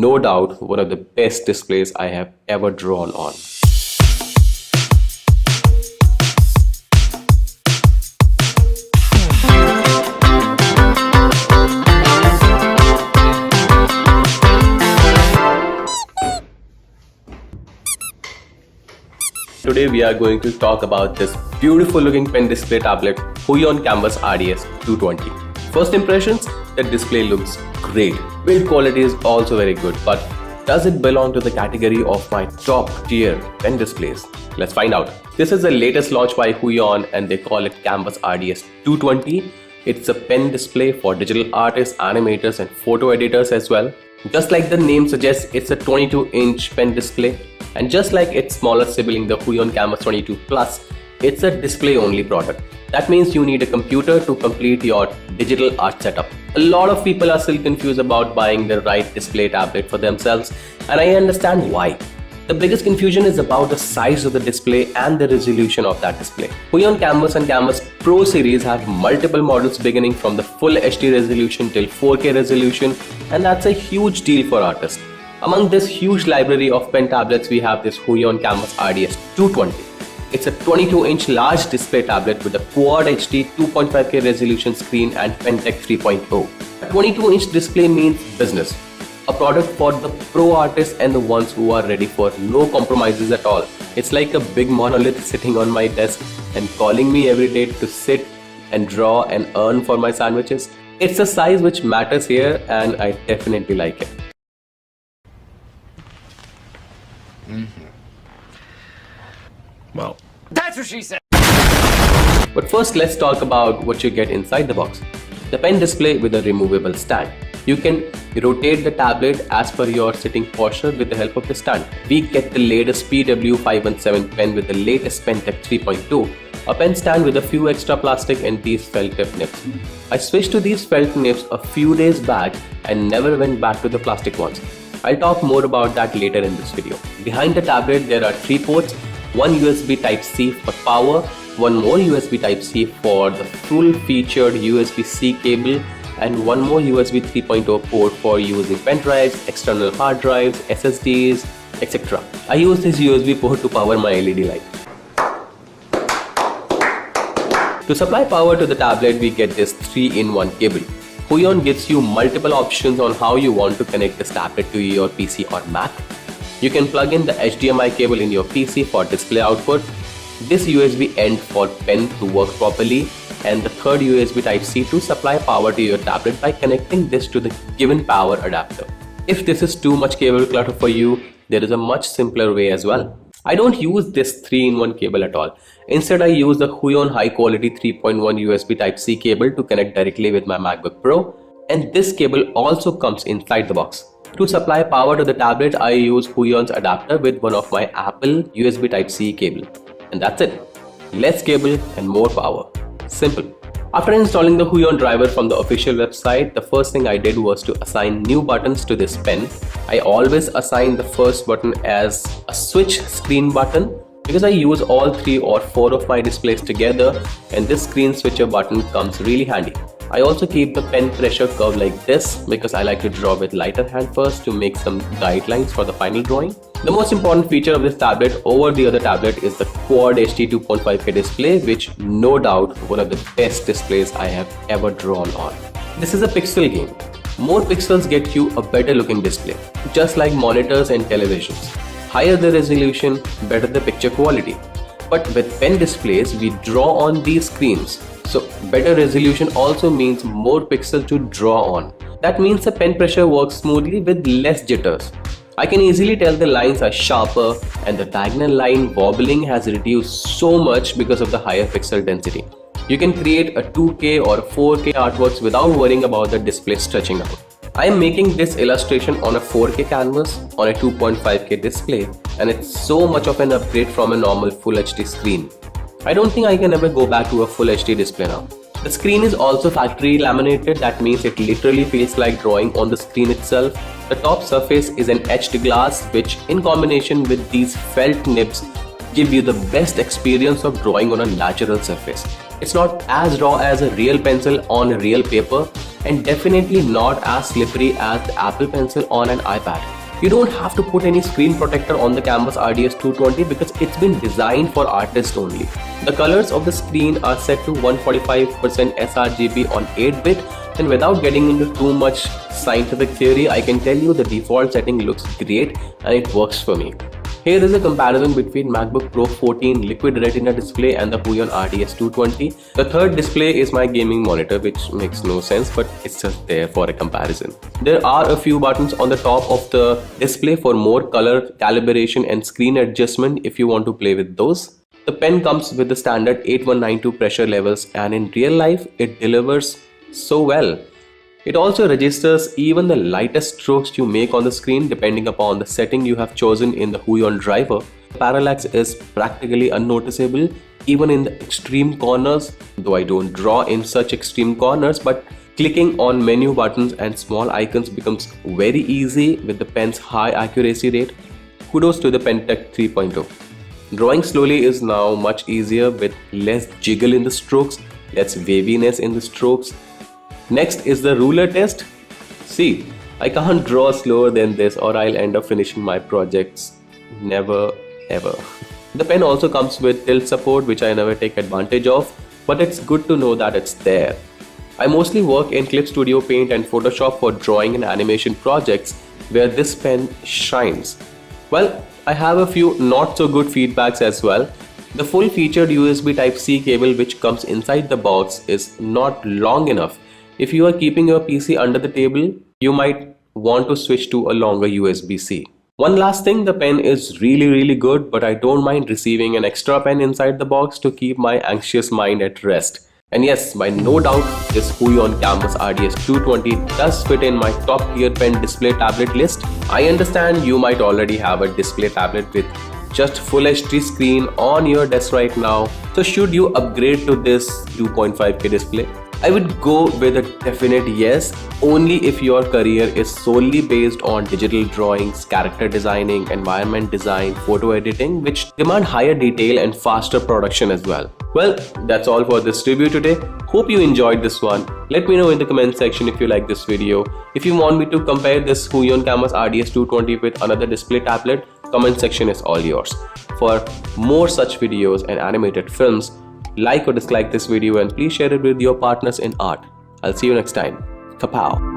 no doubt one of the best displays I have ever drawn on. Today we are going to talk about this beautiful looking pen display tablet Huion Kamvas RDS-220. First impressions, the display looks great. Build quality is also very good, but does it belong to the category of my top tier pen displays? Let's find out. This is the latest launch by Huion and they call it Kamvas RDS-220. It's a pen display for digital artists, animators and photo editors as well. Just like the name suggests, it's a 22-inch pen display. And just like its smaller sibling, the Huion Kamvas 22 Plus, it's a display-only product. That means you need a computer to complete your digital art setup. A lot of people are still confused about buying the right display tablet for themselves, and I understand why. The biggest confusion is about the size of the display and the resolution of that display. Huion Kamvas and Kamvas Pro series have multiple models beginning from the full HD resolution till 4K resolution, and that's a huge deal for artists. Among this huge library of pen tablets, we have this Huion Kamvas RDS-220. It's a 22-inch large display tablet with a Quad HD 2.5K resolution screen and PenTech 3.0. A 22-inch display means business. A product for the pro artists and the ones who are ready for no compromises at all. It's like a big monolith sitting on my desk and calling me every day to sit and draw and earn for my sandwiches. It's the size which matters here, and I definitely like it. Well, that's what she said. But first, let's talk about what you get inside the box. The pen display with a removable stand. You can rotate the tablet as per your sitting posture with the help of the stand. We get the latest PW517 pen with the latest PenTech 3.2. A pen stand with a few extra plastic and these felt tip nibs. I switched to these felt nibs a few days back and never went back to the plastic ones. I'll talk more about that later in this video. Behind the tablet there are 3 ports, one USB Type-C for power, one more USB Type-C for the full featured USB-C cable, and one more USB 3.0 port for using pen drives, external hard drives, SSDs, etc. I use this USB port to power my LED light. To supply power to the tablet, we get this 3-in-1 cable. Huion gives you multiple options on how you want to connect this tablet to your PC or Mac. You can plug in the HDMI cable in your PC for display output, this USB end for pen to work properly, and the third USB Type-C to supply power to your tablet by connecting this to the given power adapter. If this is too much cable clutter for you, there is a much simpler way as well. I don't use this 3-in-1 cable at all. Instead, I use the Huion high quality 3.1 USB Type-C cable to connect directly with my MacBook Pro, and this cable also comes inside the box. To supply power to the tablet, I use Huion's adapter with one of my Apple USB Type-C cable. And that's it. Less cable and more power. Simple. After installing the Huion driver from the official website, the first thing I did was to assign new buttons to this pen. I always assign the first button as a switch screen button because I use all 3 or 4 of my displays together, and this screen switcher button comes really handy. I also keep the pen pressure curve like this because I like to draw with lighter hand first to make some guidelines for the final drawing. The most important feature of this tablet over the other tablet is the Quad HD 2.5K display, which no doubt one of the best displays I have ever drawn on. This is a pixel game. More pixels get you a better looking display, just like monitors and televisions. Higher the resolution, better the picture quality. But with pen displays, we draw on these screens. So better resolution also means more pixels to draw on. That means the pen pressure works smoothly with less jitters. I can easily tell the lines are sharper and the diagonal line wobbling has reduced so much because of the higher pixel density. You can create a 2K or 4K artworks without worrying about the display stretching out. I am making this illustration on a 4K canvas on a 2.5K display, and it's so much of an upgrade from a normal Full HD screen. I don't think I can ever go back to a Full HD display now. The screen is also factory laminated, that means it literally feels like drawing on the screen itself. The top surface is an etched glass, which in combination with these felt nibs give you the best experience of drawing on a natural surface. It's not as raw as a real pencil on a real paper, and definitely not as slippery as the Apple Pencil on an iPad. You don't have to put any screen protector on the Kamvas RDS-220 because it's been designed for artists only. The colors of the screen are set to 145% sRGB on 8-bit, and without getting into too much scientific theory, I can tell you the default setting looks great and it works for me. Here is a comparison between MacBook Pro 14 Liquid Retina display and the Huion RDS-220. The third display is my gaming monitor, which makes no sense, but it's just there for a comparison. There are a few buttons on the top of the display for more color calibration and screen adjustment if you want to play with those. The pen comes with the standard 8192 pressure levels, and in real life it delivers so well. It also registers even the lightest strokes you make on the screen depending upon the setting you have chosen in the Huion driver. Parallax is practically unnoticeable even in the extreme corners, though I don't draw in such extreme corners, but clicking on menu buttons and small icons becomes very easy with the pen's high accuracy rate. Kudos to the PenTech 3.0. Drawing slowly is now much easier with less jiggle in the strokes, less waviness in the strokes. Next is the ruler test. See, I can't draw slower than this or I'll end up finishing my projects. Never ever. The pen also comes with tilt support, which I never take advantage of, but it's good to know that it's there. I mostly work in Clip Studio Paint and Photoshop for drawing and animation projects where this pen shines. Well, I have a few not so good feedbacks as well. The full featured USB Type-C cable which comes inside the box is not long enough. If you are keeping your PC under the table, you might want to switch to a longer USB-C. One last thing, the pen is really good, but I don't mind receiving an extra pen inside the box to keep my anxious mind at rest. And yes, by no doubt, this Huion Kamvas RDS-220 does fit in my top tier pen display tablet list. I understand you might already have a display tablet with just Full HD screen on your desk right now. So should you upgrade to this 2.5K display? I would go with a definite yes, only if your career is solely based on digital drawings, character designing, environment design, photo editing, which demand higher detail and faster production as well. Well, that's all for this review today. Hope you enjoyed this one. Let me know in the comment section if you like this video. If you want me to compare this Huion Kamvas RDS-220 with another display tablet, comment section is all yours. For more such videos and animated films, like or dislike this video and please share it with your partners in art. I'll see you next time. Kapow!